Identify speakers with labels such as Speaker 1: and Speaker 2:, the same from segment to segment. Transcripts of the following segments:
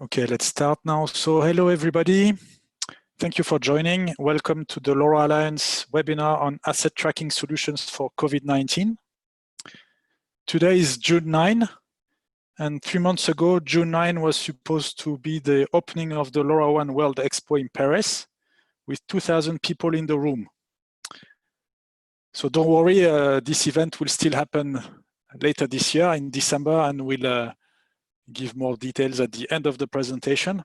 Speaker 1: Okay, let's start now. So hello everybody. Thank you for joining. Welcome to the LoRa Alliance webinar on asset tracking solutions for COVID-19. Today is June 9, and 3 months ago, June 9 was supposed to be the opening of the LoRaWAN World EXPO in Paris with 2,000 people in the room. So don't worry, this event will still happen later this year in December, and we'll give more details at the end of the presentation.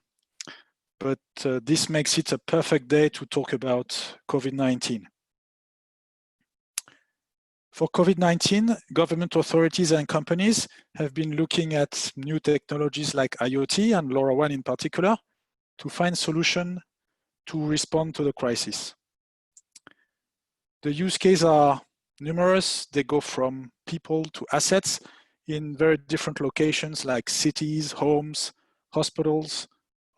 Speaker 1: But this makes it a perfect day to talk about COVID-19. For COVID-19, government authorities and companies have been looking at new technologies like IoT and LoRaWAN in particular to find solutions to respond to the crisis. The use cases are numerous. They go from people to assets in very different locations like cities, homes, hospitals,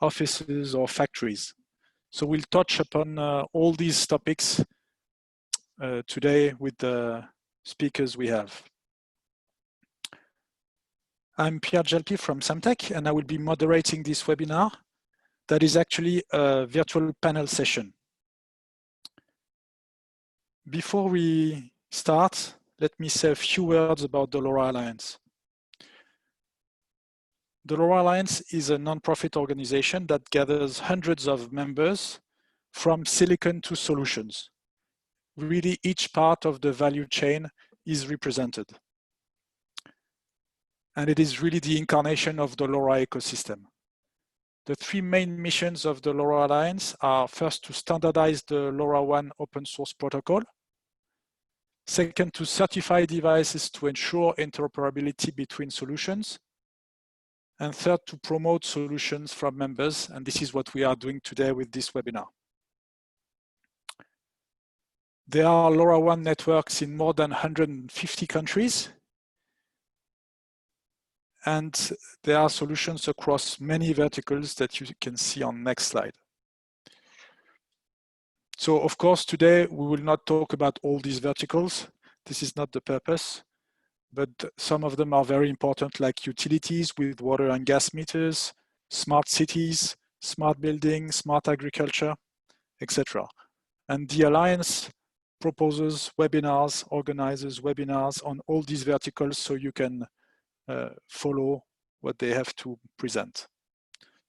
Speaker 1: offices, or factories. So we'll touch upon all these topics today with the speakers we have. I'm Pierre Gelpi from Samtec, and I will be moderating this webinar that is actually a virtual panel session. Before we start, let me say a few words about the LoRa Alliance. The LoRa Alliance is a non-profit organization that gathers hundreds of members from silicon to solutions. Really, each part of the value chain is represented. And it is really the incarnation of the LoRa ecosystem. The three main missions of the LoRa Alliance are first to standardize the LoRaWAN open source protocol. Second, to certify devices to ensure interoperability between solutions. And third, to promote solutions from members. And this is what we are doing today with this webinar. There are LoRaWAN networks in more than 150 countries. And there are solutions across many verticals that you can see on next slide. So of course, today we will not talk about all these verticals. This is not the purpose, but some of them are very important, like utilities with water and gas meters, smart cities, smart buildings, smart agriculture, etc. And the Alliance proposes webinars, organizes webinars on all these verticals so you can follow what they have to present.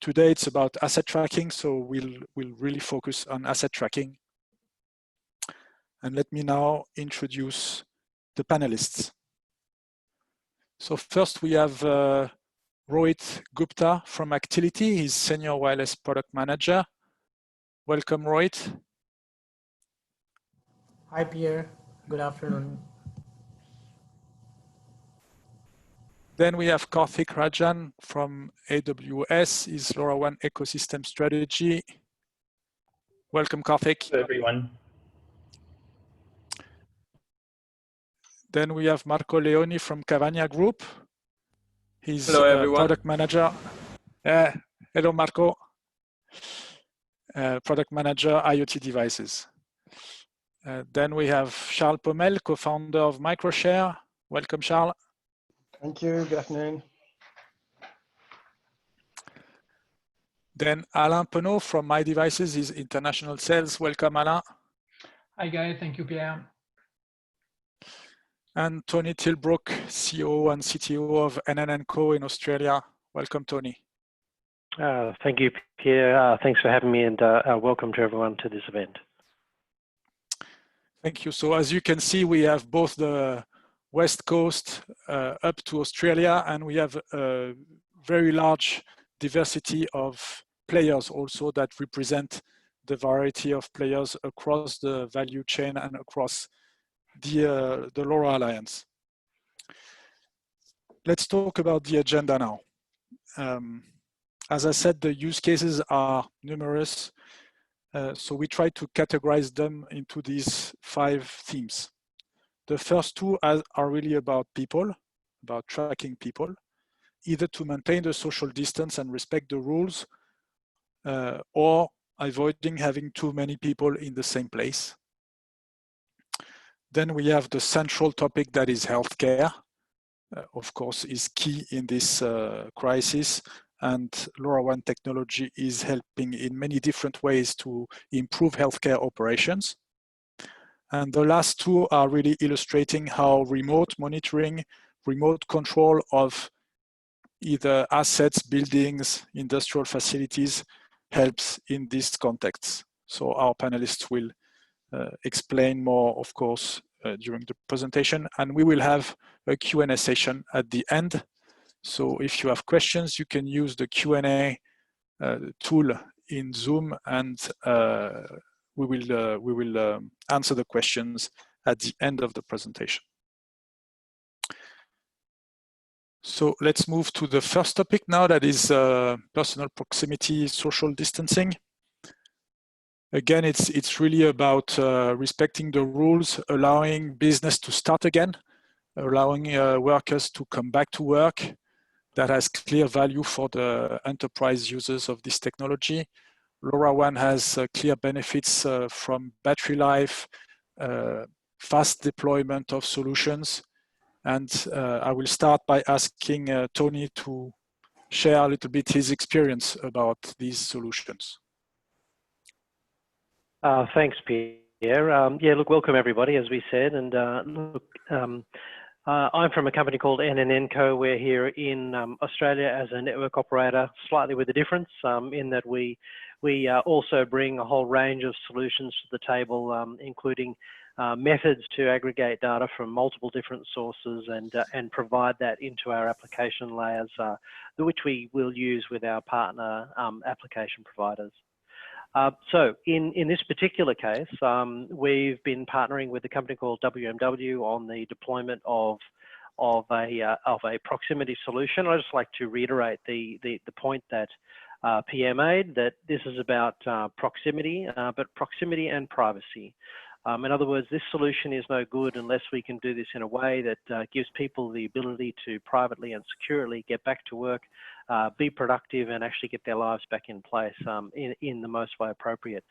Speaker 1: Today it's about asset tracking, so we'll really focus on asset tracking. And let me now introduce the panelists. So first we have Rohit Gupta from Actility. He's Senior Wireless Product Manager. Welcome, Rohit.
Speaker 2: Hi, Pierre. Good afternoon.
Speaker 1: Then we have Karthik Rajan from AWS. He's LoRaWAN Ecosystem Strategy. Welcome, Karthik.
Speaker 3: Hello, everyone.
Speaker 1: Then we have Marco Leoni from Cavagna Group. He's Product Manager. Hello, Marco. Product Manager, IoT Devices. Then we have Charles Pommel, co-founder of Microshare. Welcome, Charles.
Speaker 4: Thank you. Good afternoon.
Speaker 1: Then Alain Penaud from My Devices is International Sales. Welcome, Alain.
Speaker 5: Hi, guys. Thank you, Pierre.
Speaker 1: And Tony Tilbrook, CEO and CTO of NN & Co in Australia. Welcome, Tony.
Speaker 6: Thank you, Pierre. Thanks for having me, and welcome to everyone to this event.
Speaker 1: Thank you. So as you can see, we have both the West Coast up to Australia, and we have a very large diversity of players also that represent the variety of players across the value chain and across the LoRa Alliance. Let's talk about the agenda now. As I said, the use cases are numerous, so we try to categorize them into these 5 themes. The first 2 are really about people, about tracking people, either to maintain the social distance and respect the rules, or avoiding having too many people in the same place. Then we have the central topic that is healthcare, of course, is key in this crisis, and LoRaWAN technology is helping in many different ways to improve healthcare operations. And the last two are really illustrating how remote monitoring, remote control of either assets, buildings, industrial facilities helps in this context. So our panelists will explain more, of course, during the presentation, and we will have a Q&A session at the end. So if you have questions, you can use the Q&A tool in Zoom, and we will answer the questions at the end of the presentation. So let's move to the first topic now, that is personal proximity, social distancing. Again, it's really about respecting the rules, allowing business to start again, allowing workers to come back to work. That has clear value for the enterprise users of this technology. LoRaWAN has clear benefits from battery life, fast deployment of solutions. And I will start by asking Tony to share a little bit his experience about these solutions.
Speaker 6: Thanks, Pierre. Yeah, look, welcome everybody, as we said. And I'm from a company called NNNco. We're here in Australia as a network operator, slightly with a difference in that we also bring a whole range of solutions to the table, including methods to aggregate data from multiple different sources and provide that into our application layers, which we will use with our partner application providers. So in this particular case, we've been partnering with a company called WMW on the deployment of a proximity solution. I'd just like to reiterate the point that Pierre made, that this is about proximity, but proximity and privacy. In other words, this solution is no good unless we can do this in a way that gives people the ability to privately and securely get back to work, be productive, and actually get their lives back in place in the most way appropriate.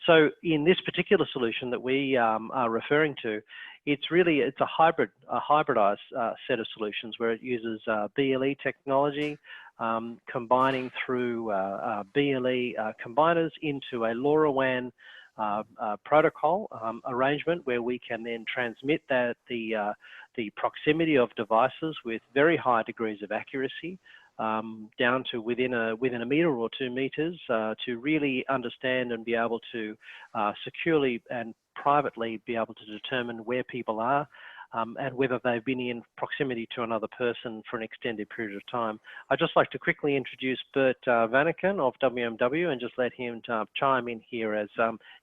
Speaker 6: So in this particular solution that we are referring to, it's a hybridized set of solutions where it uses BLE technology, combining through BLE combiners into a LoRaWAN protocol arrangement, where we can then transmit the proximity of devices with very high degrees of accuracy down to within a meter or 2 meters to really understand and be able to securely and privately be able to determine where people are and whether they've been in proximity to another person for an extended period of time. I'd just like to quickly introduce Bert Vanaken of WMW and just let him chime in here, as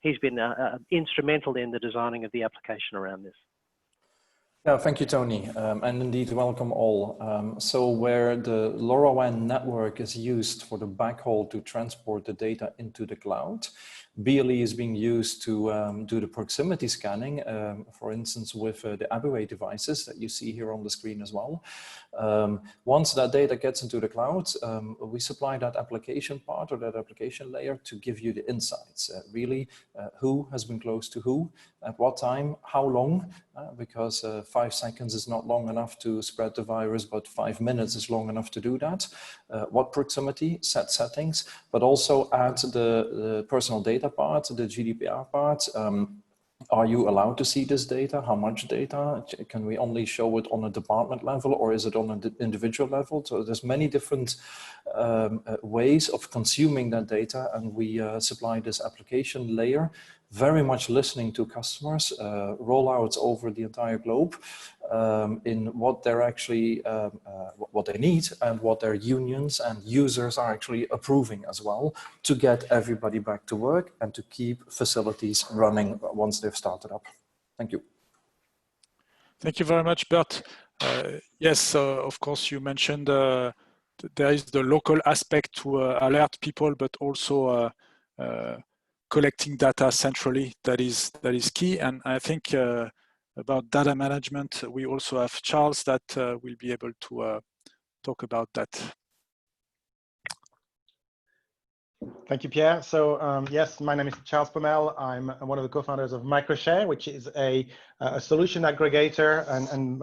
Speaker 6: he's been instrumental in the designing of the application around this.
Speaker 3: Yeah, thank you, Tony, and indeed welcome all. So where the LoRaWAN network is used for the backhaul to transport the data into the cloud, BLE is being used to do the proximity scanning, for instance, with the Abuway devices that you see here on the screen as well. Once that data gets into the cloud, we supply that application part or that application layer to give you the insights, really who has been close to who, at what time, how long, because 5 seconds is not long enough to spread the virus, but 5 minutes is long enough to do that. What proximity, set settings, but also add the personal data part, the GDPR part. Are you allowed to see this data? How much data? Can we only show it on a department level, or is it on an individual level? So there's many different ways of consuming that data, and we supply this application layer, very much listening to customers, rollouts over the entire globe in what they're actually, what they need and what their unions and users are actually approving as well, to get everybody back to work and to keep facilities running once they've started up. Thank you.
Speaker 1: Thank you very much, Bert. Yes, of course, you mentioned there is the local aspect to alert people, but also collecting data centrally. That is key. And I think about data management, we also have Charles that will be able to talk about that.
Speaker 4: Thank you, Pierre. So yes, my name is Charles Pomel. I'm one of the co-founders of MicroShare, which is a solution aggregator, and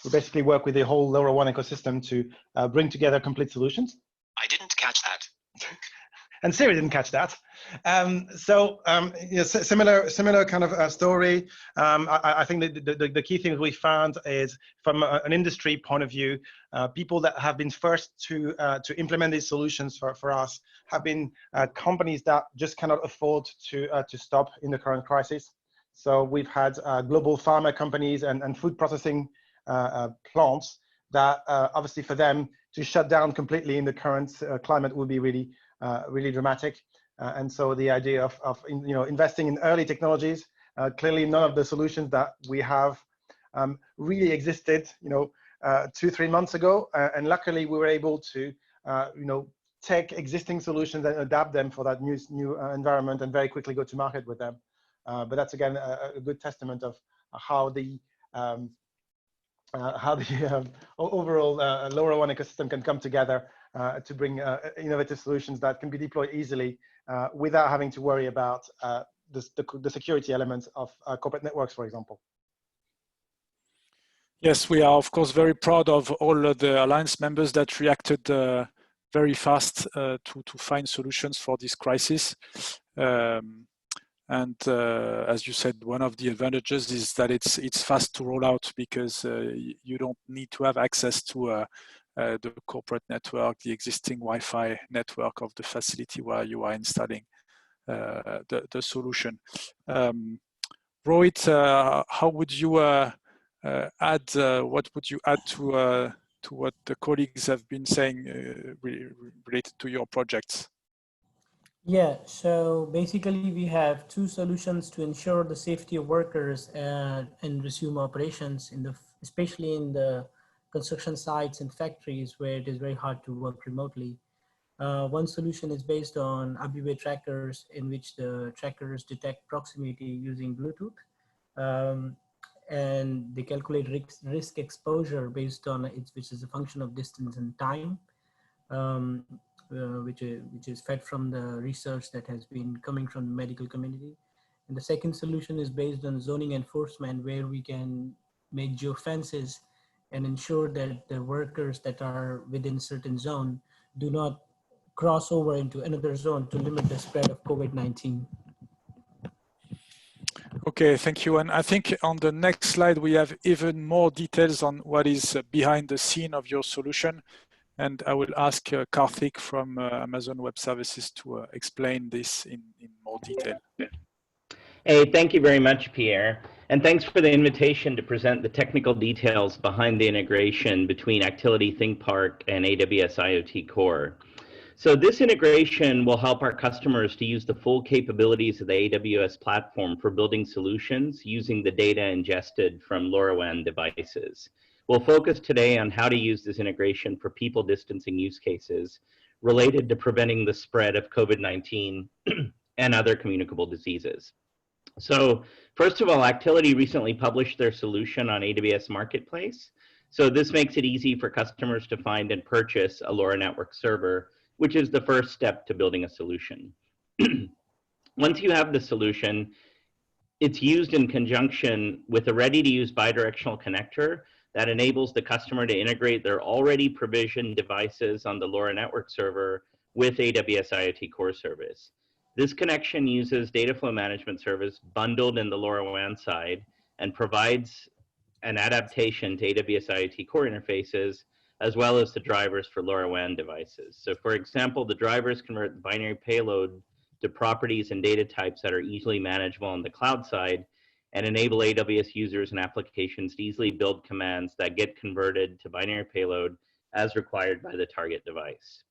Speaker 4: we basically work with the whole LoRaWAN ecosystem to bring together complete solutions.
Speaker 7: I didn't catch that.
Speaker 4: And Siri didn't catch that. Similar kind of story. I think the key things we found is from an industry point of view, people that have been first to implement these solutions for us have been companies that just cannot afford to stop in the current crisis. So we've had global pharma companies and food processing plants that obviously for them to shut down completely in the current climate would be really dramatic. And so the idea of investing in early technologies, clearly none of the solutions that we have really existed 2-3 months ago, and luckily we were able to take existing solutions and adapt them for that new environment and very quickly go to market with them. But that's again a good testament of how the overall LoRaWAN ecosystem can come together to bring innovative solutions that can be deployed easily without having to worry about the security elements of corporate networks, for example.
Speaker 1: Yes, we are of course very proud of all of the Alliance members that reacted very fast to find solutions for this crisis. And as you said, one of the advantages is that it's fast to roll out because you don't need to have access to the corporate network, the existing Wi-Fi network of the facility where you are installing the solution. Rohit, how would you add? What would you add to what the colleagues have been saying related to your projects?
Speaker 2: Yeah, so basically we have two solutions to ensure the safety of workers and resume operations, especially in the construction sites and factories where it is very hard to work remotely. One solution is based on ABB trackers, in which the trackers detect proximity using Bluetooth, and they calculate risk exposure based on which is a function of distance and time. Which is fed from the research that has been coming from the medical community. And the second solution is based on zoning enforcement, where we can make geofences and ensure that the workers that are within a certain zone do not cross over into another zone to limit the spread of COVID-19.
Speaker 1: Okay, thank you. And I think on the next slide, we have even more details on what is behind the scene of your solution. And I will ask Karthik from Amazon Web Services to explain this in more detail.
Speaker 8: Hey, thank you very much, Pierre. And thanks for the invitation to present the technical details behind the integration between Actility ThinkPark and AWS IoT Core. So this integration will help our customers to use the full capabilities of the AWS platform for building solutions using the data ingested from LoRaWAN devices. We'll focus today on how to use this integration for people distancing use cases related to preventing the spread of COVID-19 and other communicable diseases. So first of all, Actility recently published their solution on AWS Marketplace. So this makes it easy for customers to find and purchase a LoRa network server, which is the first step to building a solution. Once you have the solution, it's used in conjunction with a ready-to-use bidirectional connector that enables the customer to integrate their already provisioned devices on the LoRa network server with AWS IoT Core service. This connection uses data flow management service bundled in the LoRaWAN side and provides an adaptation to AWS IoT Core interfaces, as well as the drivers for LoRaWAN devices. So for example, the drivers convert the binary payload to properties and data types that are easily manageable on the cloud side, and enable AWS users and applications to easily build commands that get converted to binary payload as required by the target device.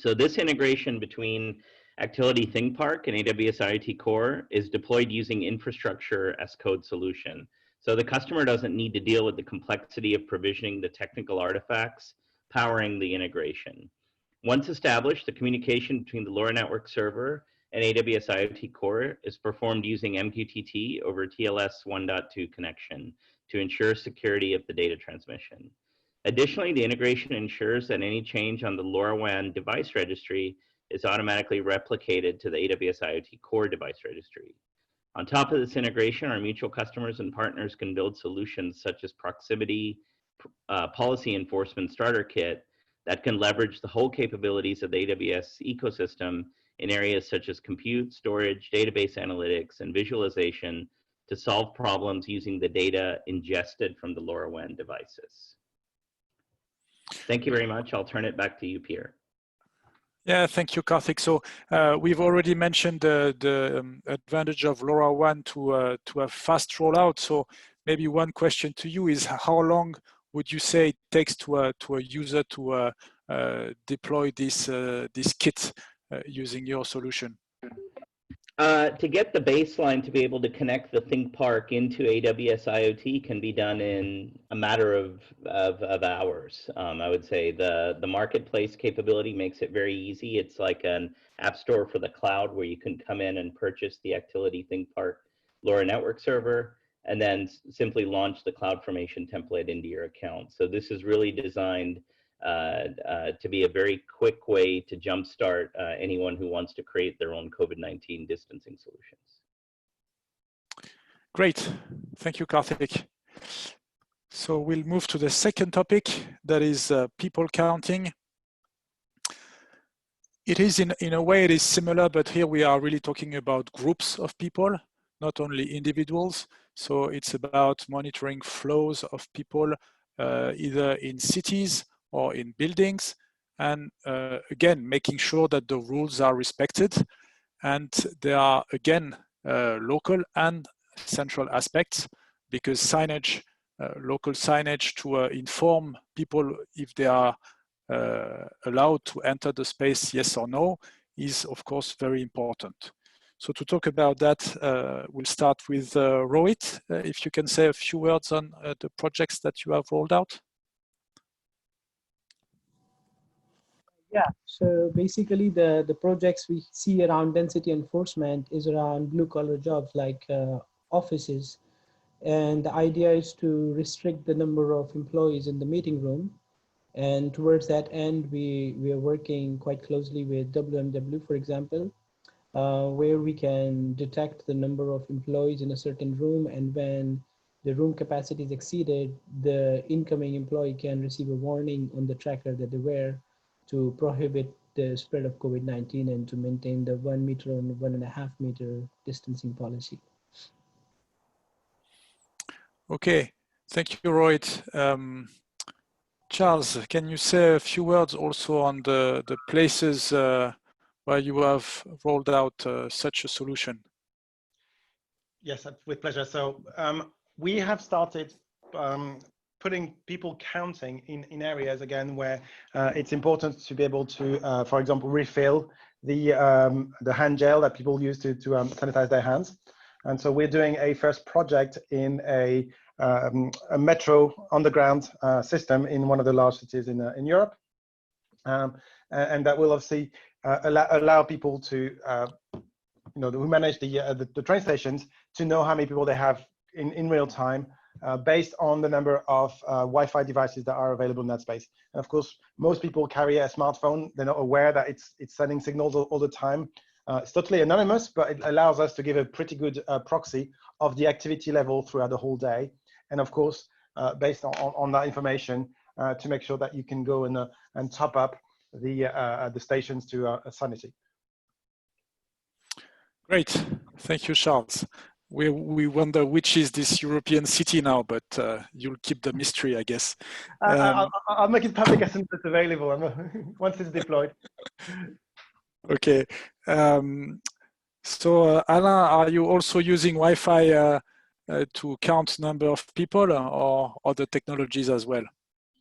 Speaker 8: So this integration between Actility ThinkPark and AWS IoT Core is deployed using infrastructure as code solution. So the customer doesn't need to deal with the complexity of provisioning the technical artifacts powering the integration. Once established, the communication between the LoRa network server and AWS IoT Core is performed using MQTT over TLS 1.2 connection to ensure security of the data transmission. Additionally, the integration ensures that any change on the LoRaWAN device registry is automatically replicated to the AWS IoT Core device registry. On top of this integration, our mutual customers and partners can build solutions such as proximity, policy enforcement starter kit that can leverage the whole capabilities of the AWS ecosystem in areas such as compute, storage, database analytics, and visualization to solve problems using the data ingested from the LoRaWAN devices. Thank you very much. I'll turn it back to you, Pierre.
Speaker 1: Yeah, thank you, Karthik. So we've already mentioned the advantage of LoRaWAN to a fast rollout. So maybe one question to you is, how long would you say it takes to a user to deploy this kit using your solution?
Speaker 8: To get the baseline to be able to connect the ThinkPark into AWS IoT can be done in a matter of hours. I would say the marketplace capability makes it very easy. It's like an app store for the cloud where you can come in and purchase the Actility ThinkPark LoRa network server and then simply launch the CloudFormation template into your account. So this is really designed to be a very quick way to jumpstart anyone who wants to create their own COVID-19 distancing solutions.
Speaker 1: Great, thank you, Karthik. So we'll move to the second topic, that is people counting. It is in a way it is similar, but here we are really talking about groups of people, not only individuals. So it's about monitoring flows of people either in cities or in buildings, and again, making sure that the rules are respected. And there are, again, local and central aspects, because signage, local signage to inform people if they are allowed to enter the space, yes or no, is of course very important. So to talk about that, we'll start with Rohit. If you can say a few words on the projects that you have rolled out.
Speaker 2: Yeah, so basically the projects we see around density enforcement is around blue collar jobs like offices. And the idea is to restrict the number of employees in the meeting room. And towards that end, we are working quite closely with WMW, for example, where we can detect the number of employees in a certain room. And when the room capacity is exceeded, the incoming employee can receive a warning on the tracker that they wear to prohibit the spread of COVID-19 and to maintain the 1 meter and 1.5 meter distancing policy.
Speaker 1: Okay, thank you, Rohit. Charles, can you say a few words also on the places where you have rolled out such a solution?
Speaker 4: Yes, with pleasure. So we have started putting people counting in areas, again, where it's important to be able to, for example, refill the hand gel that people use to sanitize their hands. And so we're doing a first project in a metro underground system in one of the large cities in Europe. And that will obviously allow people to, who manage the train stations, to know how many people they have in real time, based on the number of Wi-Fi devices that are available in that space. And of course, most people carry a smartphone. They're not aware that it's sending signals all the time. It's totally anonymous, but it allows us to give a pretty good proxy of the activity level throughout the whole day. And of course, based on that information, to make sure that you can go and top up the stations to sanity.
Speaker 1: Great, thank you, Charles. We wonder which is this European city now, but you'll keep the mystery, I guess.
Speaker 4: I'll make it public as soon as it's available, once it's deployed.
Speaker 1: Okay. So, Alain, are you also using Wi-Fi to count number of people, or other technologies as well?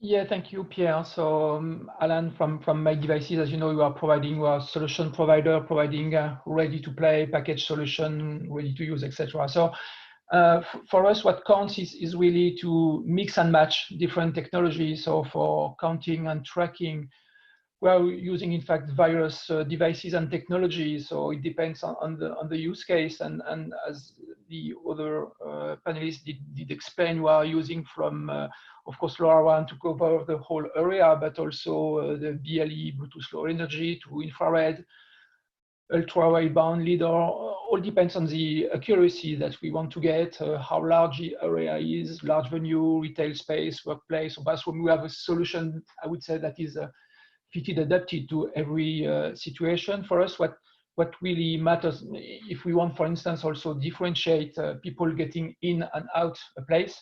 Speaker 5: Yeah, thank you, Pierre. So, Alan, from My Devices, as you know, you are a solution provider, providing ready-to-play package solution, ready to use, etc. So, for us, what counts is really to mix and match different technologies. So, for counting and tracking, we are using, in fact, various devices and technologies. So it depends on the use case. And as the other panelists did explain, we are using from, of course, LoRaWAN to cover the whole area, but also the BLE, Bluetooth Low Energy, to infrared, ultra-wideband LiDAR. All depends on the accuracy that we want to get, how large the area is, large venue, retail space, workplace, or bathroom. We have a solution, I would say, that is fitted, adapted to every situation. For us, what really matters, if we want, for instance, also differentiate people getting in and out a place.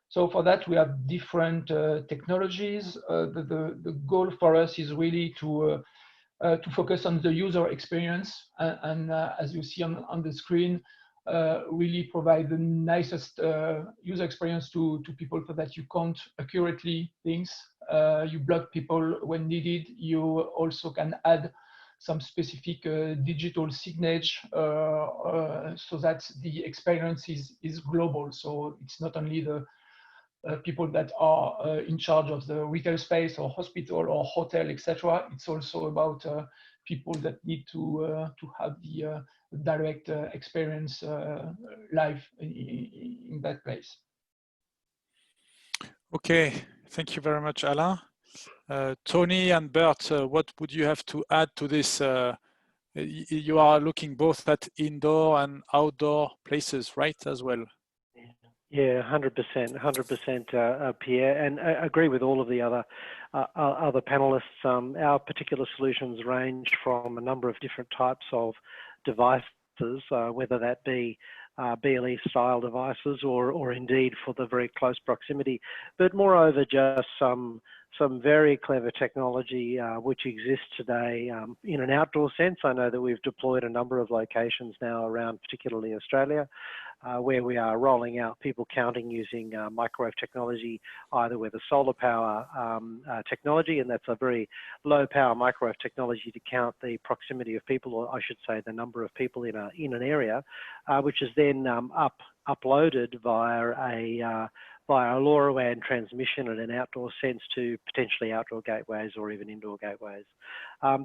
Speaker 5: So for that, we have different technologies. The goal for us is really to focus on the user experience and as you see on the screen, really provide the nicest user experience to people so that you count accurately things. You block people when needed. You also can add some specific digital signage so that the experience is global. So it's not only the people that are in charge of the retail space or hospital or hotel, etc. It's also about people that need to have the direct experience live in that place.
Speaker 1: Okay, thank you very much, Alain. Tony and Bert, what would you have to add to this? You are looking both at indoor and outdoor places, right, as well?
Speaker 6: Yeah, 100%, Pierre, and I agree with all of the other panelists. Our particular solutions range from a number of different types of devices, whether that be BLE style devices or indeed for the very close proximity, but moreover just some very clever technology which exists today in an outdoor sense. I know that we've deployed a number of locations now around particularly Australia where we are rolling out people counting using microwave technology, either with a solar power technology, and that's a very low power microwave technology to count the proximity of people, or I should say the number of people in an area, which is then uploaded via a LoRaWAN transmission in an outdoor sense to potentially outdoor gateways or even indoor gateways.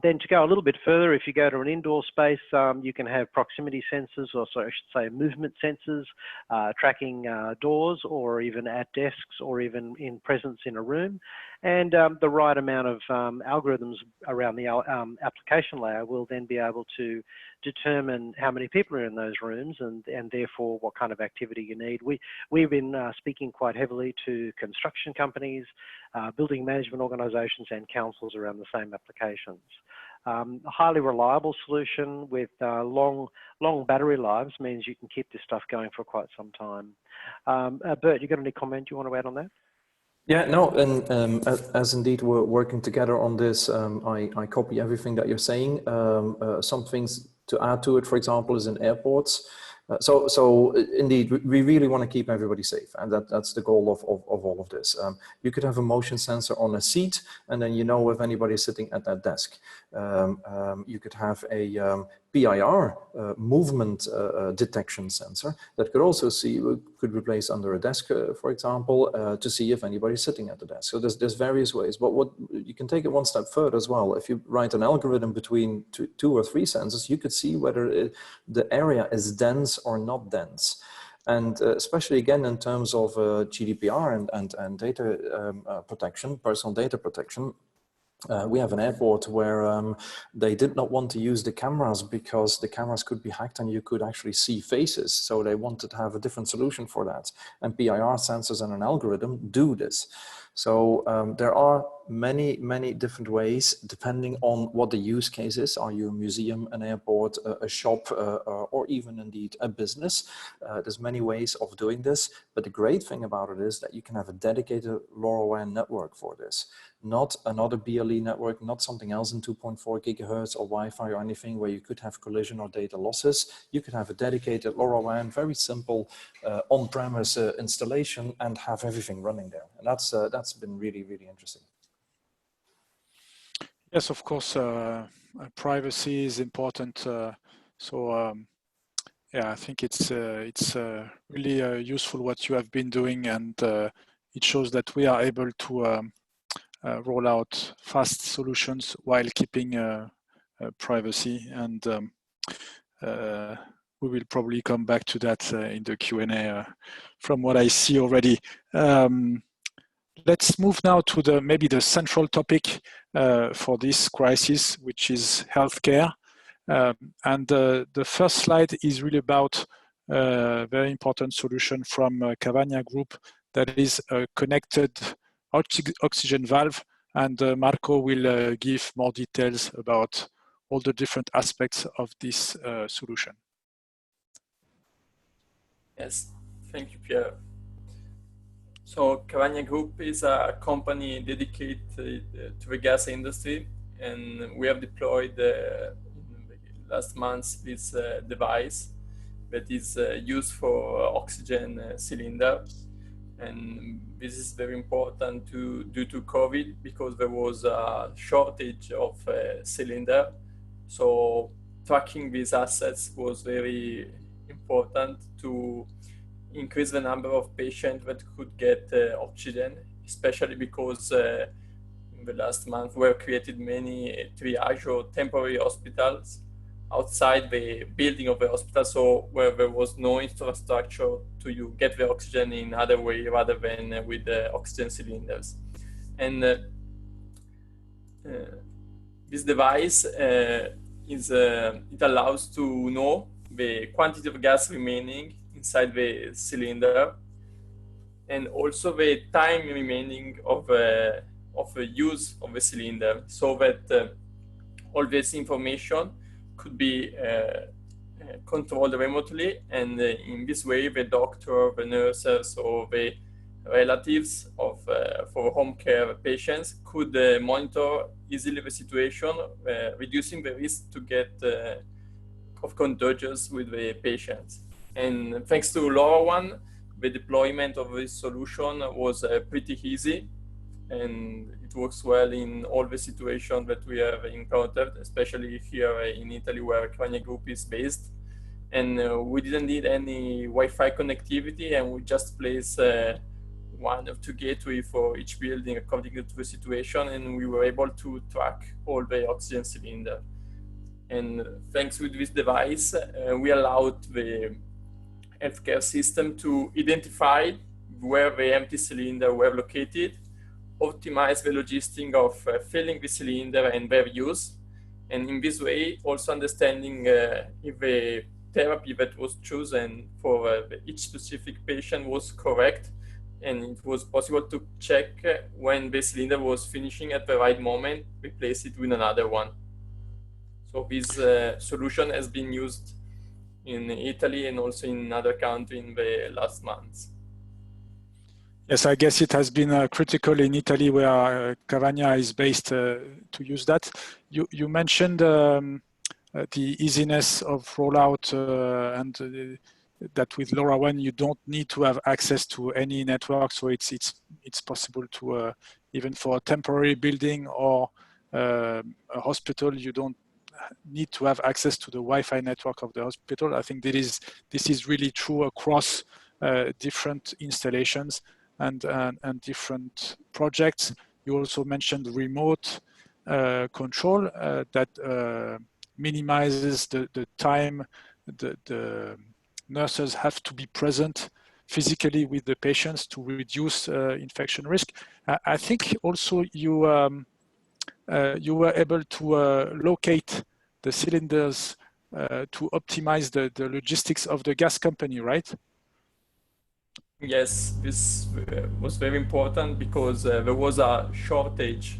Speaker 6: Then to go a little bit further, if you go to an indoor space, you can have proximity sensors, or so I should say movement sensors, tracking doors or even at desks or even in presence in a room. And the right amount of algorithms around the application layer will then be able to determine how many people are in those rooms and therefore what kind of activity you need. We've been speaking quite heavily to construction companies, building management organisations and councils around the same applications. A highly reliable solution with long battery lives means you can keep this stuff going for quite some time. Bert, you got any comment you want to add on that?
Speaker 3: Yeah, no, and as indeed we're working together on this, I copy everything that you're saying. Some things to add to it, for example, is in airports. So indeed, we really want to keep everybody safe, and that's the goal of all of this. You could have a motion sensor on a seat, and then you know if anybody's sitting at that desk. You could have a PIR movement detection sensor that could also could be placed under a desk, for example, to see if anybody's sitting at the desk. So there's various ways, but what you can take it one step further as well. If you write an algorithm between two or three sensors, you could see whether the area is dense or not dense. And especially again in terms of GDPR and data protection, personal data protection, we have an airport where they did not want to use the cameras because the cameras could be hacked and you could actually see faces. So they wanted to have a different solution for that. And PIR sensors and an algorithm do this. So there are many different ways depending on what the use case is. Are you a museum, an airport, a shop, or even indeed a business? There's many ways of doing this, but the great thing about it is that you can have a dedicated LoRaWAN network for this. Not another BLE network, not something else in 2.4 gigahertz or Wi-Fi or anything where you could have collision or data losses. You could have a dedicated LoRaWAN, very simple on-premise installation and have everything running there. And that's been really interesting.
Speaker 1: Yes, of course, privacy is important. Yeah, I think it's really useful what you have been doing, and it shows that we are able to roll out fast solutions while keeping privacy, and we will probably come back to that in the Q&A from what I see already. Let's move now to maybe the central topic for this crisis, which is healthcare. And the first slide is really about a very important solution from Cavagna Group that is a connected oxygen valve and Marco will give more details about all the different aspects of this solution.
Speaker 7: Yes, thank you, Pierre. So Cavagna Group is a company dedicated to the gas industry, and we have deployed last month this device that is used for oxygen cylinder. And this is very important due to COVID, because there was a shortage of cylinder. So tracking these assets was very important to increase the number of patients that could get oxygen, especially because in the last month we have created many triage or temporary hospitals outside the building of the hospital, so where there was no infrastructure to get the oxygen in other way rather than with the oxygen cylinders. And this device it allows to know the quantity of gas remaining inside the cylinder, and also the time remaining of the use of the cylinder, so that all this information could be controlled remotely, and in this way the doctor, the nurses, or the relatives of for home care patients could monitor easily the situation, reducing the risk to get of contagions with the patients. And thanks to LoRaWAN, the deployment of this solution was pretty easy, and it works well in all the situations that we have encountered, especially here in Italy, where Cavagna Group is based. And we didn't need any Wi-Fi connectivity, and we just placed one or two gateways for each building according to the situation, and we were able to track all the oxygen cylinder. And thanks with this device, we allowed the healthcare system to identify where the empty cylinder were located, optimize the logistics of filling the cylinder and their use, and in this way also understanding if the therapy that was chosen for each specific patient was correct, and it was possible to check when the cylinder was finishing at the right moment, replace it with another one. So this solution has been used in Italy and also in other countries in the last months.
Speaker 1: Yes, I guess it has been critical in Italy, where Cavagna is based, to use that. You mentioned the easiness of rollout and that with LoRaWAN you don't need to have access to any network, so it's possible to even for a temporary building or a hospital, you don't need to have access to the Wi-Fi network of the hospital. I think this is really true across different installations and different projects. You also mentioned remote control that minimizes the time the nurses have to be present physically with the patients to reduce infection risk. I think also you were able to locate the cylinders to optimize the logistics of the gas company, right?
Speaker 7: Yes, this was very important because there was a shortage,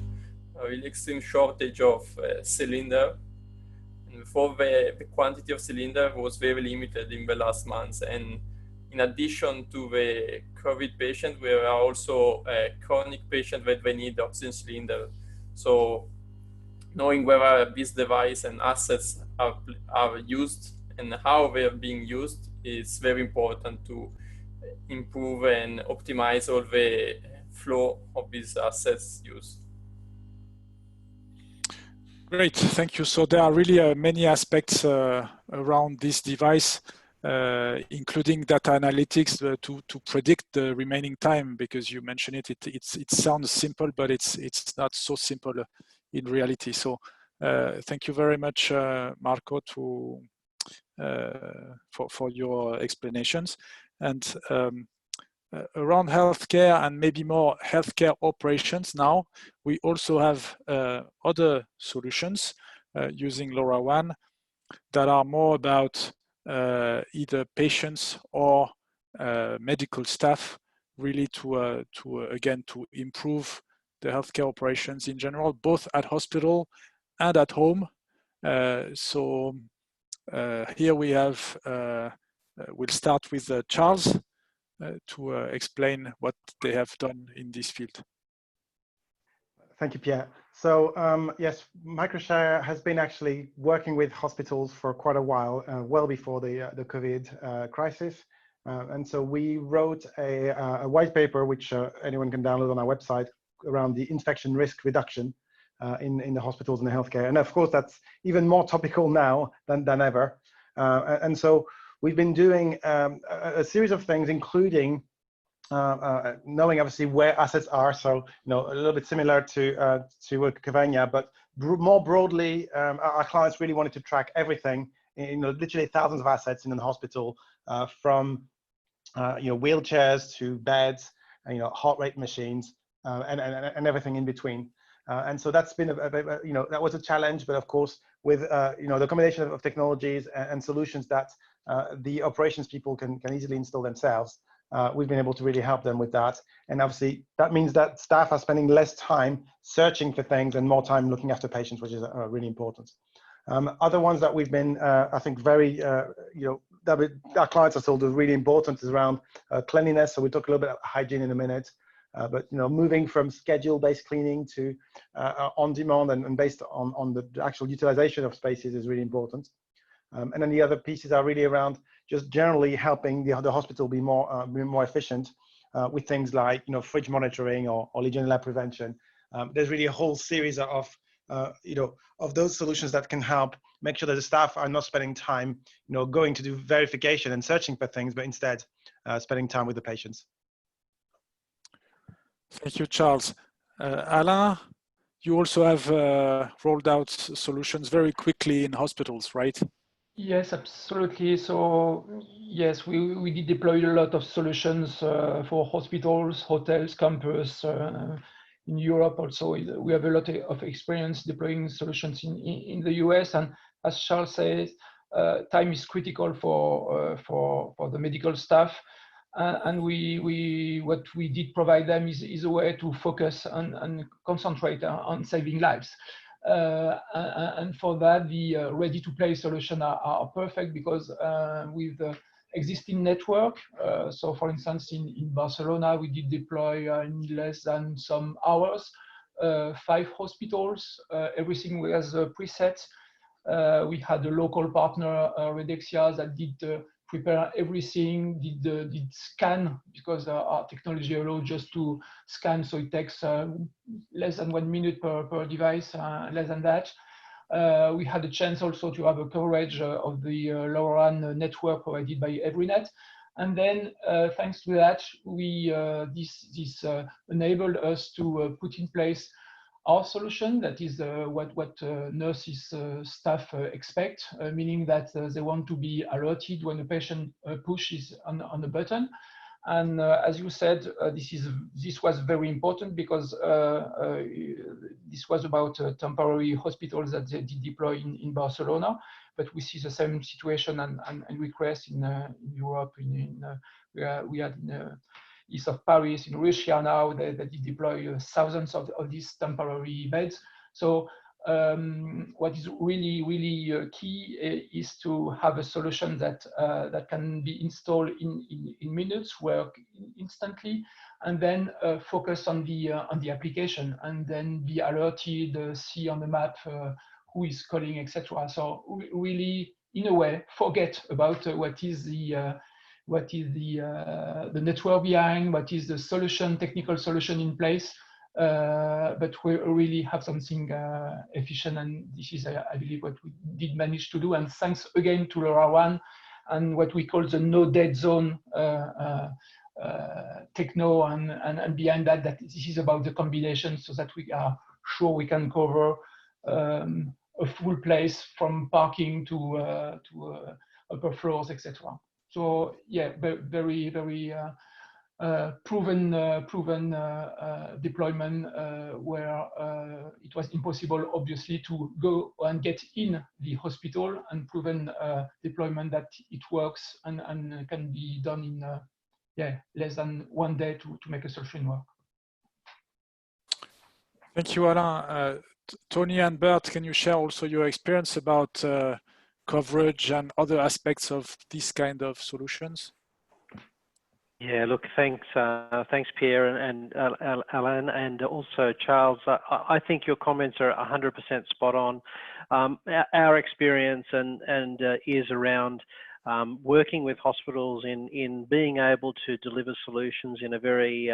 Speaker 7: a really extreme shortage of cylinder. And before the quantity of cylinder was very limited in the last months. And in addition to the COVID patient, we are also a chronic patient that they need oxygen cylinder. So knowing whether this device and assets are used and how they are being used is very important to improve and optimize all the flow of these assets used.
Speaker 1: Great, thank you. So there are really many aspects around this device, including data analytics to predict the remaining time, because you mentioned it sounds simple, but it's not so simple in reality. So thank you very much, Marco, for your explanations. And around healthcare and maybe more healthcare operations now, we also have other solutions using LoRaWAN that are more about either patients or medical staff, really to improve the healthcare operations in general, both at hospital and at home. So here we have, we'll start with Charles to explain what they have done in this field.
Speaker 4: Thank you, Pierre. So yes, Microshare has been actually working with hospitals for quite a while, well before the COVID crisis. And so we wrote a white paper, which anyone can download on our website, around the infection risk reduction in the hospitals and the healthcare. And of course, that's even more topical now than ever. And so we've been doing a series of things, including knowing obviously where assets are. So, a little bit similar to Cavagna, but more broadly, our clients really wanted to track everything, literally thousands of assets in the hospital, from wheelchairs to beds, heart rate machines, and everything in between. And so that's been that was a challenge, but of course, with the combination of technologies and solutions that the operations people can easily install themselves, we've been able to really help them with that. And obviously, that means that staff are spending less time searching for things and more time looking after patients, which is really important. Other ones that we've been, I think, very, that our clients are told are really important is around cleanliness. So we'll talk a little bit about hygiene in a minute. But moving from schedule-based cleaning to on-demand and based on the actual utilization of spaces is really important. And then the other pieces are really around just generally helping the hospital be more efficient with things like fridge monitoring or Legionella prevention. There's really a whole series of those solutions that can help make sure that the staff are not spending time going to do verification and searching for things, but instead spending time with the patients.
Speaker 1: Thank you, Charles. Alain, you also have rolled out solutions very quickly in hospitals, right?
Speaker 5: Yes, absolutely. So yes, we did deploy a lot of solutions for hospitals, hotels, campus. In Europe also, we have a lot of experience deploying solutions in the US. And as Charles says, time is critical for the medical staff. And what we did provide them is a way to focus and concentrate on saving lives. And for that, the ready-to-play solution are perfect because with the existing network, so for instance, in Barcelona, we did deploy in less than some hours, 5 hospitals, everything was preset. We had a local partner, Redexia, that did prepare everything, did scan, because our technology allows just to scan, so it takes less than 1 minute per device, less than that. We had a chance also to have a coverage of the LoRaWAN network provided by Everynet. And then thanks to that, this enabled us to put in place our solution, that is what nurses staff expect, meaning that they want to be alerted when a patient pushes on the button. And as you said, this was very important because this was about temporary hospitals that they did deploy in Barcelona, but we see the same situation and request in Europe. We had in east of Paris, in Russia now, they deploy thousands of these temporary beds. So what is really key is to have a solution that can be installed in minutes, work instantly, and then focus on the application, and then be alerted, see on the map who is calling, etc. So really, in a way, forget about what is the network behind, what is the solution, technical solution in place, but we really have something efficient, and this is, I believe, what we did manage to do. And thanks again to LoRaWAN and what we call the no dead zone techno, and behind that this is about the combination, so that we are sure we can cover a full place from parking to upper floors, etc. So yeah, very proven deployment where it was impossible, obviously, to go and get in the hospital, and proven deployment that it works and can be done in less than 1 day to make a solution work.
Speaker 1: Thank you, Alain. Tony and Bert, can you share also your experience about coverage and other aspects of this kind of solutions?
Speaker 6: Yeah, look, thanks, Pierre and Alain, and also Charles. I think your comments are 100% spot on. Our experience and is around working with hospitals in being able to deliver solutions in a very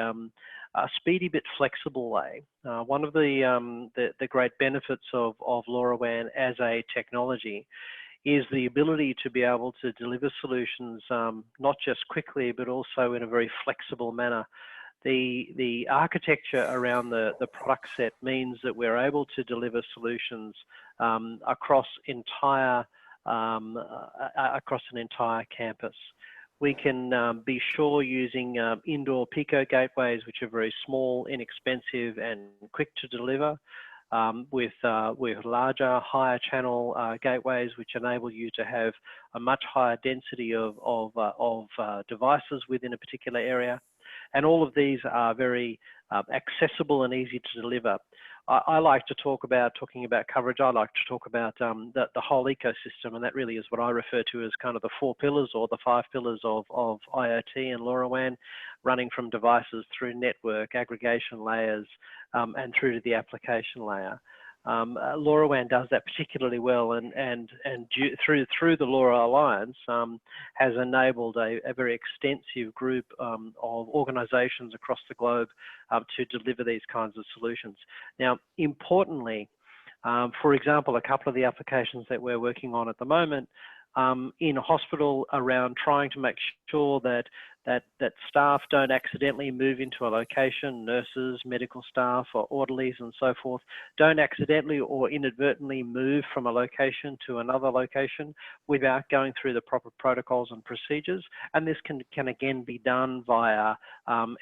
Speaker 6: speedy but flexible way. One of the great benefits of LoRaWAN as a technology is the ability to be able to deliver solutions not just quickly but also in a very flexible manner. The architecture around the product set means that we're able to deliver solutions across an entire campus. We can be sure using indoor Pico gateways, which are very small, inexpensive, and quick to deliver, with larger, higher channel gateways, which enable you to have a much higher density of devices within a particular area. And all of these are very accessible and easy to deliver. I like to talking about coverage. I like to talk about the whole ecosystem, and that really is what I refer to as kind of the 4 pillars or the 5 pillars of IoT and LoRaWAN, running from devices through network, aggregation layers, and through to the application layer. LoRaWAN does that particularly well, and through the LoRa Alliance has enabled a very extensive group of organisations across the globe to deliver these kinds of solutions. Now, importantly, for example, a couple of the applications that we're working on at the moment in a hospital around trying to make sure that staff don't accidentally move into a location, nurses, medical staff, or orderlies and so forth, don't accidentally or inadvertently move from a location to another location without going through the proper protocols and procedures. And this can again be done via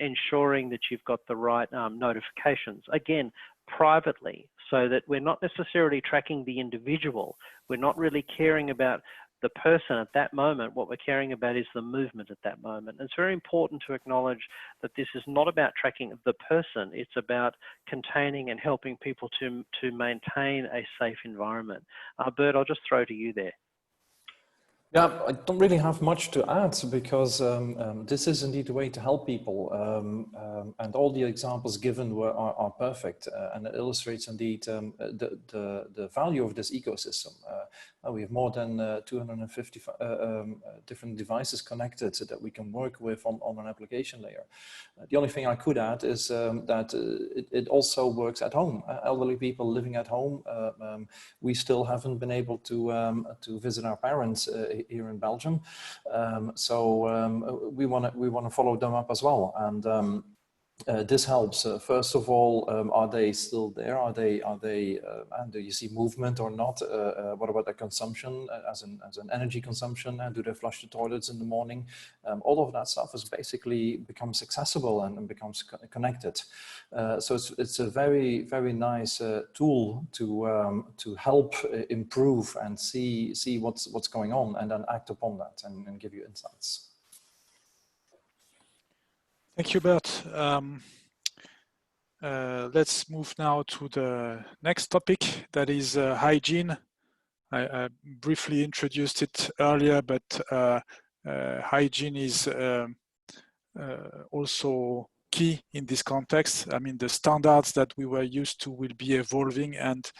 Speaker 6: ensuring that you've got the right notifications, again, privately, so that we're not necessarily tracking the individual. We're not really caring about the person at that moment. What we're caring about is the movement at that moment. And it's very important to acknowledge that this is not about tracking the person. It's about containing and helping people to maintain a safe environment. Bert, I'll just throw to you there.
Speaker 3: Yeah, I don't really have much to add because this is indeed a way to help people, and all the examples given are perfect, and it illustrates indeed the value of this ecosystem. We have more than 250 different devices connected that we can work with on an application layer. The only thing I could add is that it also works at home. Elderly people living at home, we still haven't been able to visit our parents here in Belgium, so we want to follow them up as well, and this helps. First of all, are they still there? Are they and do you see movement or not? What about the consumption, as an energy consumption? Do they flush the toilets in the morning? All of that stuff is basically becomes accessible and becomes connected. So it's a very, very nice tool to help improve and see what's going on, and then act upon that and give you insights.
Speaker 1: Thank you, Bert. Let's move now to the next topic, that is hygiene. I briefly introduced it earlier, but hygiene is also key in this context. I mean, the standards that we were used to will be evolving and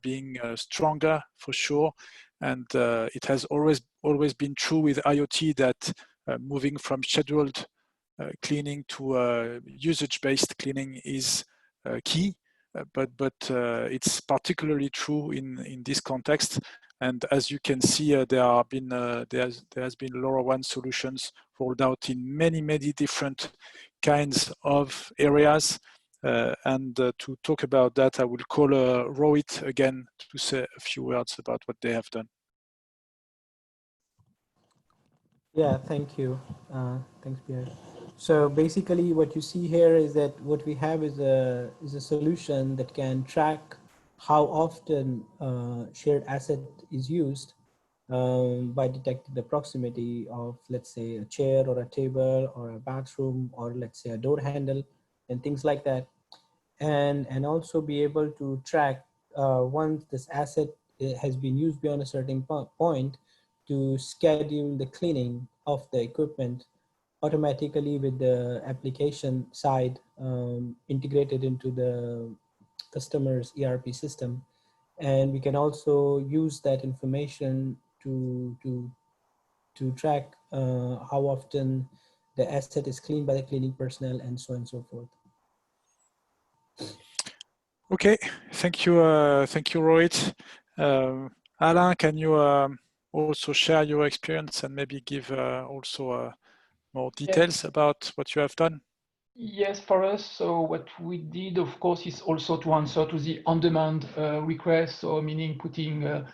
Speaker 1: being stronger for sure. And it has always been true with IoT that moving from scheduled cleaning to usage-based cleaning is key, but it's particularly true in this context. And as you can see, there has been LoRaWAN solutions rolled out in many different kinds of areas. And to talk about that, I will call Rohit again to say a few words about what they have done.
Speaker 2: Yeah, thank you. Thanks, Pierre. So basically what you see here is that what we have is a solution that can track how often shared asset is used by detecting the proximity of, let's say, a chair or a table or a bathroom or let's say a door handle and things like that. and also be able to track once this asset has been used beyond a certain point, to schedule the cleaning of the equipment automatically with the application side integrated into the customer's ERP system. And we can also use that information to track how often the asset is cleaned by the cleaning personnel, and so on and so forth.
Speaker 1: Okay, thank you, Rohit. Alain, can you also share your experience and maybe give also more details about what you have done?
Speaker 5: Yes, for us, so what we did, of course, is also to answer to the on-demand request, so meaning putting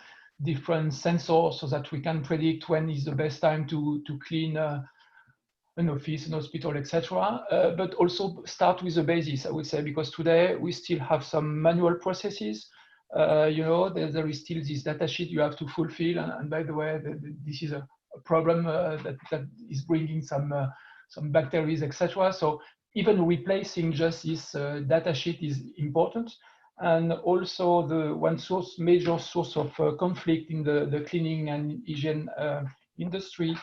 Speaker 5: different sensors so that we can predict when is the best time to clean an office, an hospital, etc. But also start with the basis, I would say, because today we still have some manual processes. You know, there is still this data sheet you have to fulfill, and by the way, this is a problem that is bringing some bacteria, etc. So even replacing just this data sheet is important. And also the one major source of conflict in the cleaning and hygiene industry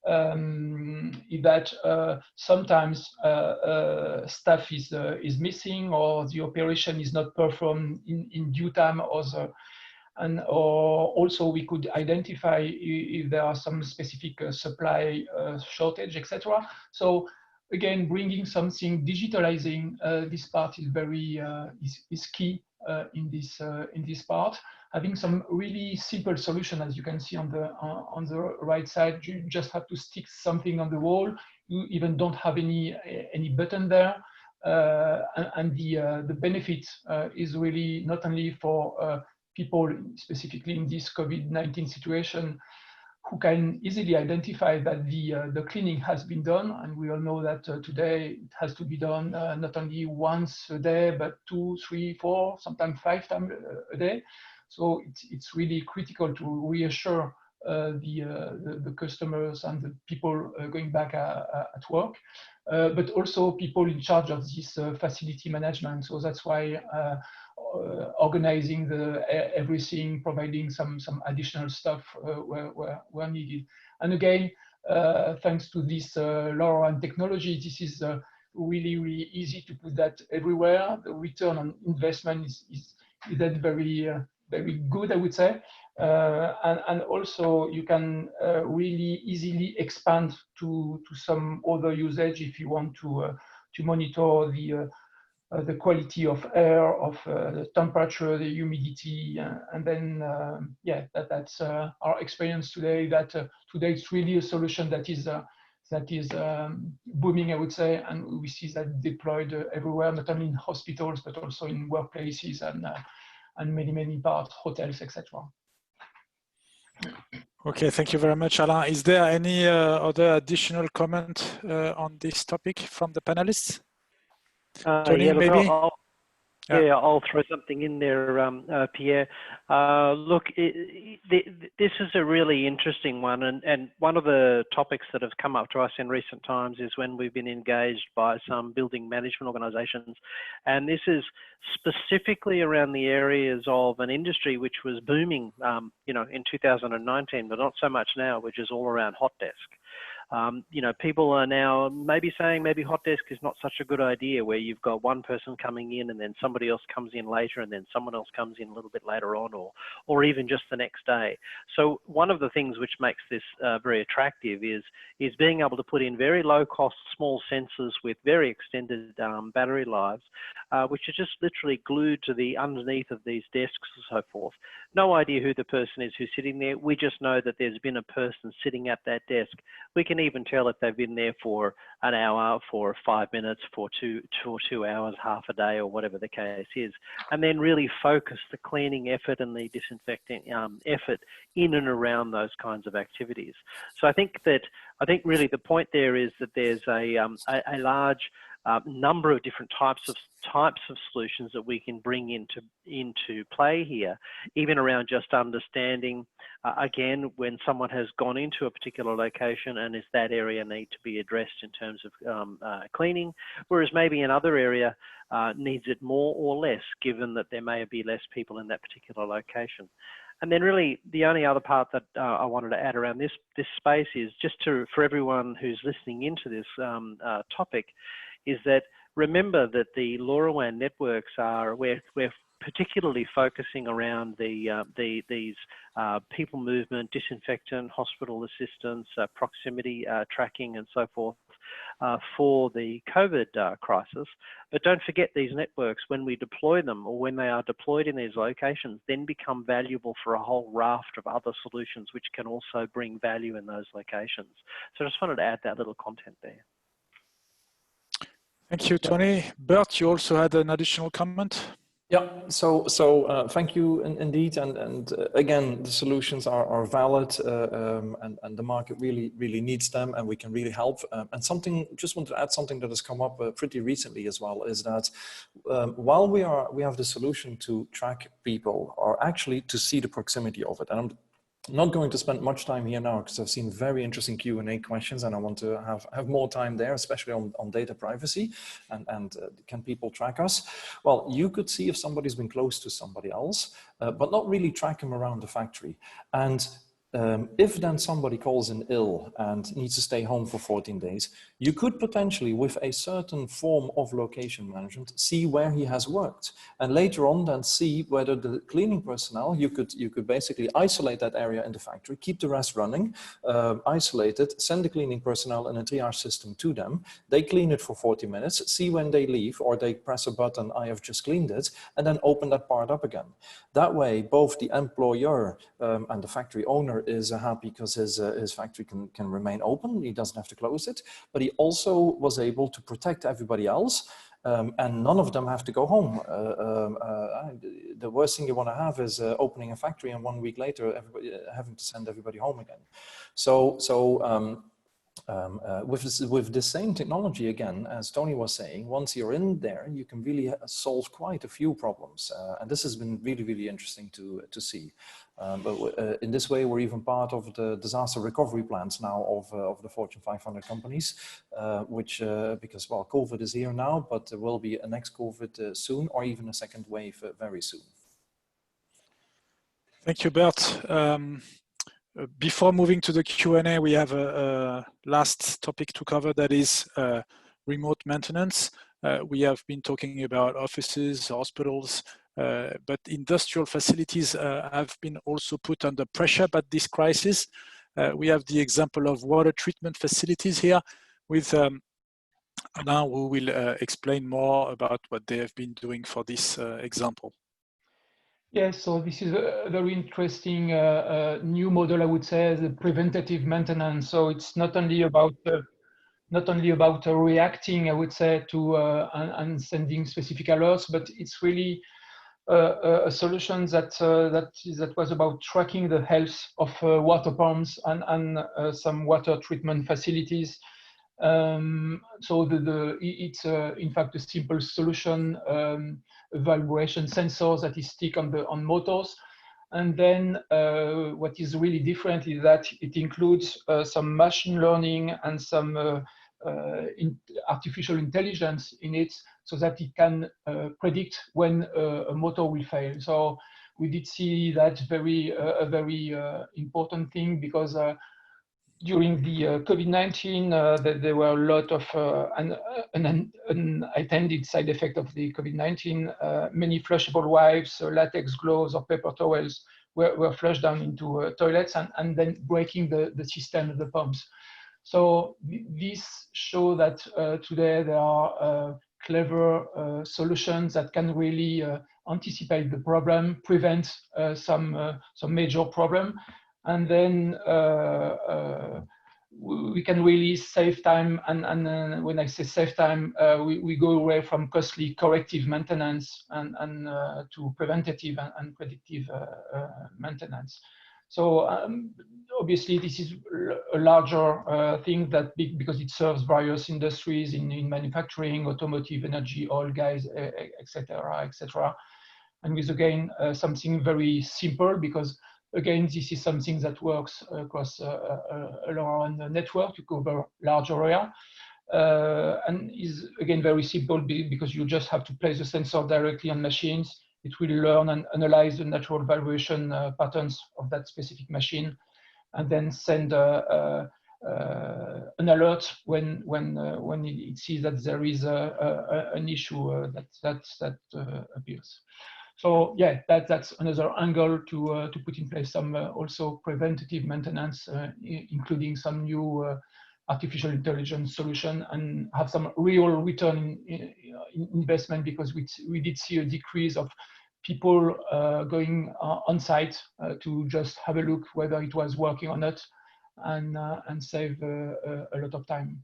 Speaker 5: is that sometimes staff is missing, or the operation is not performed in due time, or also we could identify if there are some specific supply shortage, etc. So again, bringing something, digitalizing this part is very is key in this part. Having some really simple solution, as you can see on the right side, you just have to stick something on the wall. You even don't have any button there, and the benefit is really not only for people specifically in this COVID-19 situation, who can easily identify that the cleaning has been done. And we all know that today it has to be done not only once a day, but 2, 3, 4, sometimes 5 times a day. So it's really critical to reassure the customers and the people going back at work, but also people in charge of this facility management. So that's why organizing everything, providing some additional stuff where needed. And again, thanks to this LoRaWAN technology, this is really, really easy to put that everywhere. The return on investment is that very good, I would say. And also you can really easily expand to some other usage if you want to monitor the quality of air, of the temperature, the humidity, and then yeah, that's our experience today. That today it's really a solution that is booming, I would say, and we see that deployed everywhere, not only in hospitals but also in workplaces and many parts, hotels, etc.
Speaker 1: Okay, thank you very much, Alain. Is there any other additional comment on this topic from the panelists? Tony,
Speaker 6: yeah, look,
Speaker 1: maybe?
Speaker 6: I'll throw something in there, Pierre. Look, this is a really interesting one, and one of the topics that have come up to us in recent times is when we've been engaged by some building management organizations, and this is specifically around the areas of an industry which was booming, you know, in 2019, but not so much now, which is all around hot desk. You know, people are now maybe saying maybe hot desk is not such a good idea, where you've got one person coming in and then somebody else comes in later and then someone else comes in a little bit later on, or even just the next day. So one of the things which makes this very attractive is being able to put in very low cost small sensors with very extended battery lives, which are just literally glued to the underneath of these desks and so forth. No idea who the person is who's sitting there. We just know that there's been a person sitting at that desk. We can even tell if they've been there for an hour, for 5 minutes, for two hours, half a day, or whatever the case is, and then really focus the cleaning effort and the disinfecting effort in and around those kinds of activities. So I think really the point there is that there's a large number of different types of solutions that we can bring into play here, even around just understanding, again, when someone has gone into a particular location and is that area need to be addressed in terms of cleaning, whereas maybe another area needs it more or less, given that there may be less people in that particular location. And then really the only other part that I wanted to add around this space is just for everyone who's listening into this topic, is that remember that the LoRaWAN networks we're particularly focusing around these people movement, disinfectant, hospital assistance, proximity tracking, and so forth for the COVID crisis. But don't forget, these networks, when we deploy them or when they are deployed in these locations, then become valuable for a whole raft of other solutions which can also bring value in those locations. So I just wanted to add that little content there.
Speaker 1: Thank you, Tony. Bert, you also had an additional comment?
Speaker 3: Yeah, so thank you indeed, and again, the solutions are valid, and the market really needs them, and we can really help. And just want to add something that has come up pretty recently as well, is that while we have the solution to track people, or actually to see the proximity of it, and I'm not going to spend much time here now because I've seen very interesting Q&A questions, and I want to have more time there, especially on data privacy and can people track us? Well, you could see if somebody's been close to somebody else, but not really track them around the factory. And if then somebody calls in ill and needs to stay home for 14 days, you could potentially, with a certain form of location management, see where he has worked. And later on then see whether the cleaning personnel, you could basically isolate that area in the factory, keep the rest running, isolate it, send the cleaning personnel in a triage system to them. They clean it for 40 minutes, see when they leave, or they press a button, I have just cleaned it, and then open that part up again. That way, both the employer and the factory owner is happy because his factory can remain open. He doesn't have to close it, but he also was able to protect everybody else, and none of them have to go home. The worst thing you want to have is opening a factory and 1 week later having to send everybody home again. With the same technology, again, as Tony was saying, once you're in there, you can really solve quite a few problems. And this has been really interesting to see. But in this way, we're even part of the disaster recovery plans now of the Fortune 500 companies, which, because, well, COVID is here now, but there will be a next COVID soon, or even a second wave very soon.
Speaker 1: Thank you, Bert. Before moving to the Q&A, we have a last topic to cover, that is remote maintenance. We have been talking about offices, hospitals, but industrial facilities have been also put under pressure by this crisis. We have the example of water treatment facilities here with Alain, who will explain more about what they have been doing for this example.
Speaker 5: Yes, so this is a very interesting new model, I would say, the preventative maintenance. So it's not only about reacting, I would say, to and sending specific alerts, but it's really a solution that was about tracking the health of water pumps and some water treatment facilities. So it's in fact a simple solution, a vibration sensor that is stick on motors. And then what is really different is that it includes some machine learning and some artificial intelligence in it, so that it can predict when a motor will fail. So we did see that a very important thing, because during the COVID-19, there were a lot of unattended side effects of the COVID-19. Many flushable wipes, latex gloves, or paper towels were flushed down into toilets and then breaking the system of the pumps. So this shows that today there are clever solutions that can really anticipate the problem, prevent some major problem. And then we can really save time. And when I say save time, we go away from costly corrective maintenance and to preventative and predictive maintenance. So obviously this is a larger thing because it serves various industries in manufacturing, automotive, energy, oil, gas, etc., etc. And with again something very simple, because again this is something that works across a LoRaWAN network to cover large area, and is again very simple because you just have to place the sensor directly on machines. It will learn and analyze the natural vibration patterns of that specific machine, and then send an alert when it sees that there is an issue that appears. So yeah, that's another angle to put in place some also preventative maintenance, including some new artificial intelligence solution, and have some real return in investment, because we did see a decrease of people going on site to just have a look whether it was working or not, and save a lot of time.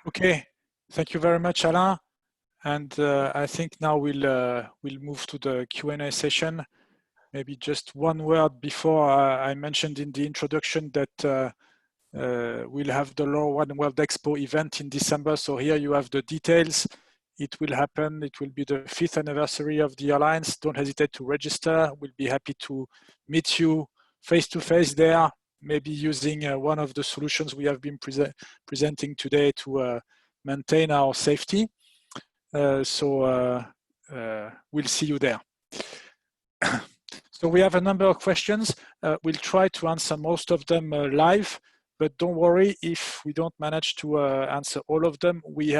Speaker 1: Okay, thank you very much, Alain. And I think now we'll move to the Q&A session. Maybe just one word before I mentioned in the introduction that we'll have the LoRaWAN World Expo event in December. So here you have the details. It will happen. It will be the 5th anniversary of the Alliance. Don't hesitate to register. We'll be happy to meet you face-to-face there, maybe using one of the solutions we have been presenting today to maintain our safety. So we'll see you there. So we have a number of questions. We'll try to answer most of them live, but don't worry if we don't manage to answer all of them. We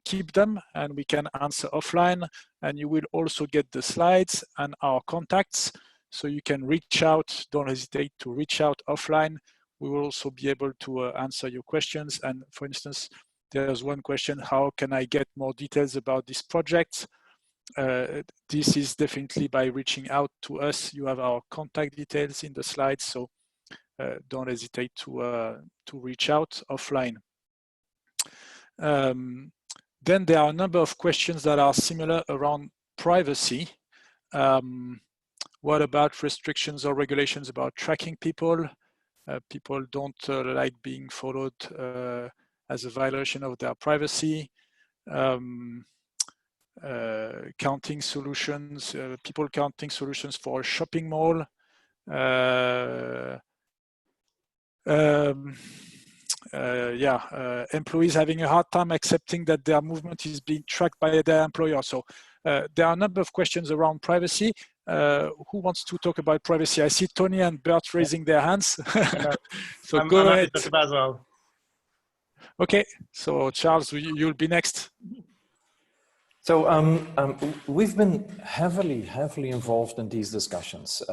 Speaker 1: keep them and we can answer offline, and you will also get the slides and our contacts, so you can reach out. Don't hesitate to reach out offline. We will also be able to answer your questions. And for instance, there's one question: how can I get more details about this project? This is definitely by reaching out to us. You have our contact details in the slides, so don't hesitate to reach out offline. Then there are a number of questions that are similar around privacy. What about restrictions or regulations about tracking people? People don't like being followed as a violation of their privacy. Counting solutions, people counting solutions for a shopping mall. Employees having a hard time accepting that their movement is being tracked by their employer. So there are a number of questions around privacy. Who wants to talk about privacy? I see Tony and Bert raising their hands. So go ahead.
Speaker 4: As well.
Speaker 1: Okay, so Charles, you'll be next.
Speaker 3: So we've been heavily involved in these discussions.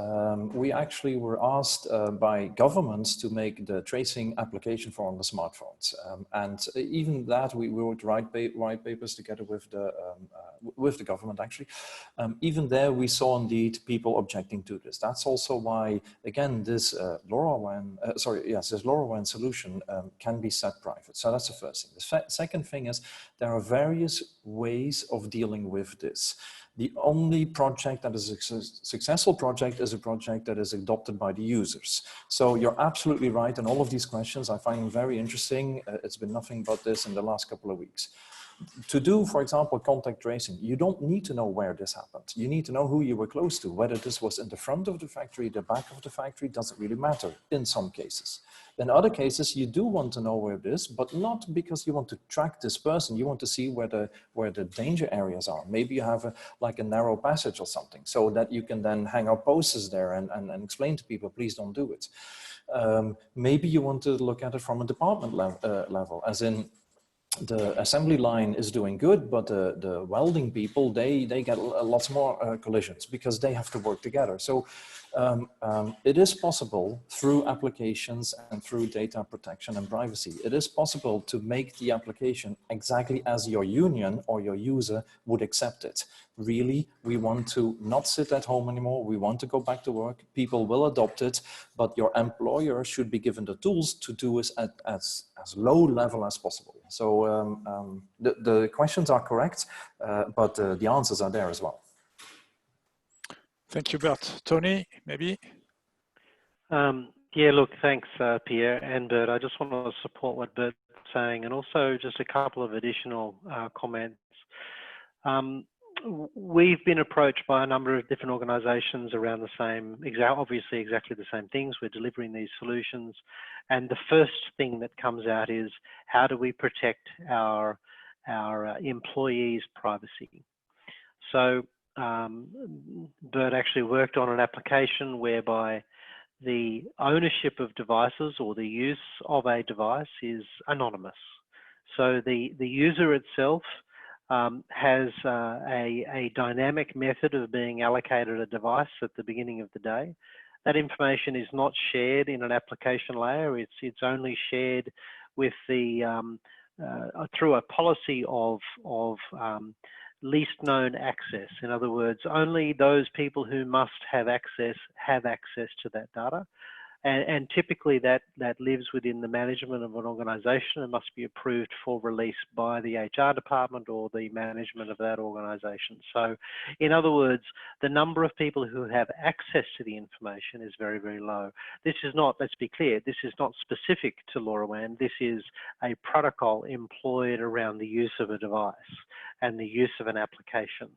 Speaker 3: We actually were asked by governments to make the tracing application for on the smartphones, and even that we would write papers together with the government. Actually, even there we saw indeed people objecting to this. That's also why, again, this LoRaWAN solution can be set private. So that's the first thing. The second thing is there are various ways of dealing with this. The only project that is a successful project is a project that is adopted by the users. So you're absolutely right, and all of these questions I find very interesting. It's been nothing but this in the last couple of weeks. To do, for example, contact tracing, you don't need to know where this happened. You need to know who you were close to. Whether this was in the front of the factory, the back of the factory, doesn't really matter in some cases. In other cases, you do want to know where it is, but not because you want to track this person. You want to see where the danger areas are. Maybe you have like a narrow passage or something, so that you can then hang up posters there and explain to people, please don't do it. Maybe you want to look at it from a department level, as in, the assembly line is doing good, but the welding people, they get lots more collisions because they have to work together. So it is possible through applications and through data protection and privacy, it is possible to make the application exactly as your union or your user would accept it. Really, we want to not sit at home anymore. We want to go back to work. People will adopt it, but your employer should be given the tools to do it at as low level as possible. So the questions are correct, but the answers are there as well.
Speaker 1: Thank you, Bert. Tony, maybe?
Speaker 6: Yeah, look, thanks, Pierre and Bert. I just want to support what Bert's saying, and also just a couple of additional comments. We've been approached by a number of different organisations around the same, obviously exactly the same things. We're delivering these solutions, and the first thing that comes out is how do we protect our employees' privacy? So Bert actually worked on an application whereby the ownership of devices or the use of a device is anonymous. So the user itself has a dynamic method of being allocated a device at the beginning of the day. That information is not shared in an application layer. It's only shared with the through a policy of least known access. In other words, only those people who must have access to that data. And typically that lives within the management of an organisation and must be approved for release by the HR department or the management of that organisation. So in other words, the number of people who have access to the information is very, very low. This is not, let's be clear, this is not specific to LoRaWAN. This is a protocol employed around the use of a device and the use of an application.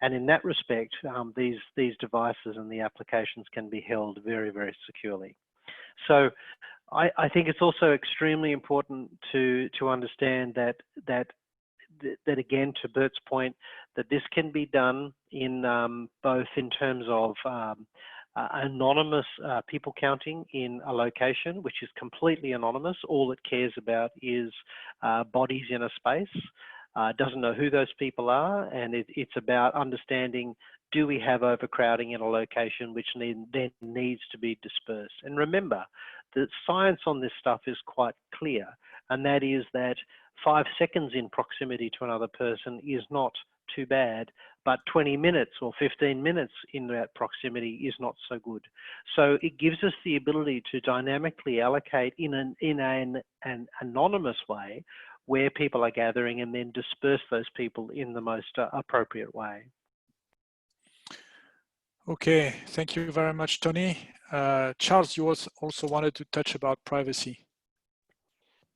Speaker 6: And in that respect, these devices and the applications can be held very, very securely. So I think it's also extremely important to understand that again, to Bert's point, that this can be done in both in terms of anonymous people counting in a location, which is completely anonymous. All it cares about is bodies in a space. Doesn't know who those people are, and it's about understanding, do we have overcrowding in a location which then needs to be dispersed? And remember, the science on this stuff is quite clear, and that is that 5 seconds in proximity to another person is not too bad, but 20 minutes or 15 minutes in that proximity is not so good. So it gives us the ability to dynamically allocate in an anonymous way where people are gathering and then disperse those people in the most appropriate way.
Speaker 1: Okay, thank you very much, Tony. Charles, you also wanted to touch about privacy.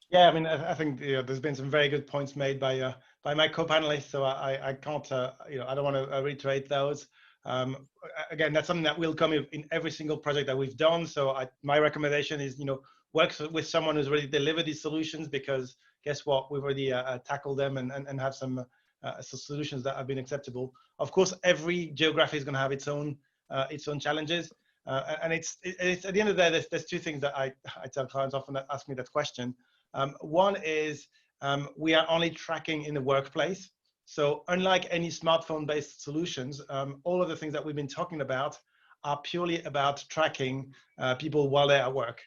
Speaker 4: Yeah, I mean, I think there's been some very good points made by my co-panelists, so I can't, I don't want to reiterate those. Again, that's something that will come in every single project that we've done. So my recommendation is, work with someone who's already delivered these solutions, because guess what, we've already tackled them and have some solutions that have been acceptable. Of course, every geography is going to have its own challenges, and it's at the end of the day, there's two things that I tell clients often that ask me that question. One is we are only tracking in the workplace. So unlike any smartphone-based solutions, all of the things that we've been talking about are purely about tracking people while they're at work.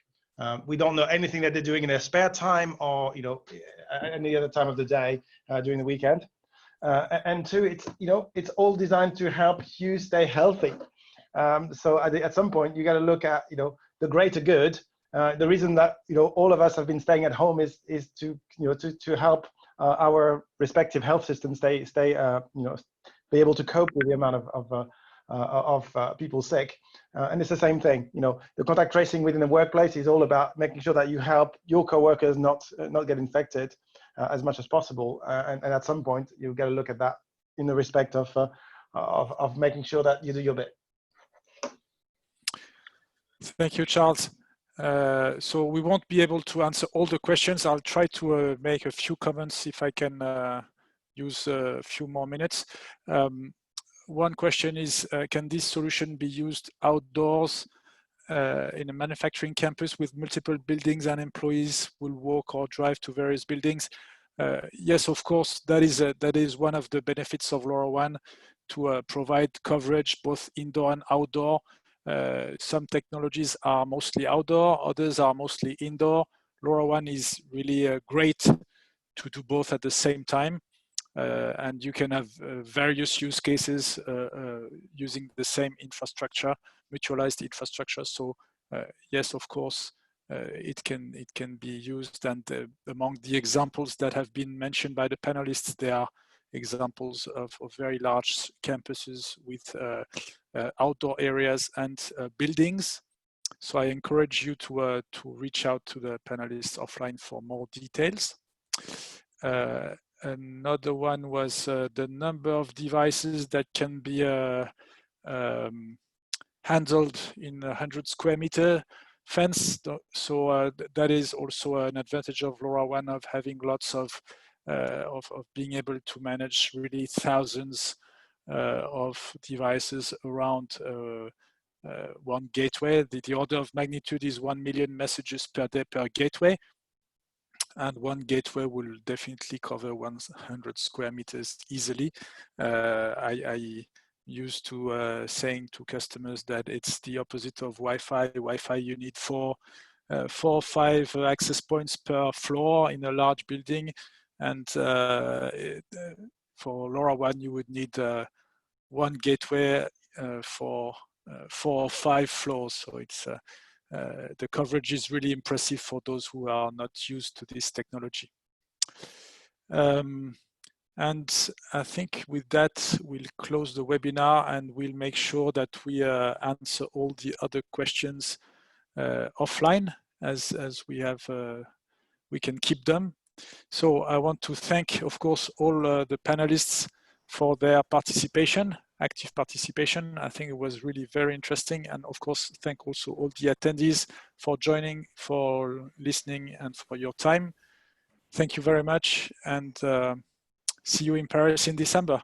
Speaker 4: We don't know anything that they're doing in their spare time or any other time of the day during the weekend. And two, it's all designed to help you stay healthy. So at some point, you got to look at the greater good. The reason that all of us have been staying at home is to help our respective health systems stay be able to cope with the amount of people sick. And it's the same thing. The contact tracing within the workplace is all about making sure that you help your coworkers not get infected as much as possible. And at some point, you've got to look at that in the respect of making sure that you do your bit.
Speaker 1: Thank you, Charles. So we won't be able to answer all the questions. I'll try to make a few comments if I can use a few more minutes. One question is, can this solution be used outdoors in a manufacturing campus with multiple buildings and employees will walk or drive to various buildings? Yes, of course, that is one of the benefits of LoRaWAN, to provide coverage both indoor and outdoor. Some technologies are mostly outdoor, others are mostly indoor. LoRaWAN is really great to do both at the same time. And you can have various use cases using the same infrastructure, mutualized infrastructure. So yes, of course, it can be used. And among the examples that have been mentioned by the panelists, there are examples of very large campuses with outdoor areas and buildings. So I encourage you to reach out to the panelists offline for more details. Another one was the number of devices that can be handled in 100 square meter fence. So that is also an advantage of LoRaWAN, of having lots of being able to manage really thousands of devices around one gateway. The order of magnitude is 1 million messages per day per gateway. And one gateway will definitely cover 100 square meters easily. I used to saying to customers that it's the opposite of Wi-Fi. Wi-Fi, you need 4 or 5 access points per floor in a large building. And for LoRaWAN, you would need one gateway for 4 or 5 floors. So it's the coverage is really impressive for those who are not used to this technology. And I think with that, we'll close the webinar and we'll make sure that we answer all the other questions offline as we have, we can keep them. So I want to thank, of course, all the panelists for their participation, active participation. I think it was really very interesting. And of course, thank also all the attendees for joining, for listening, and for your time. Thank you very much, and see you in Paris in December.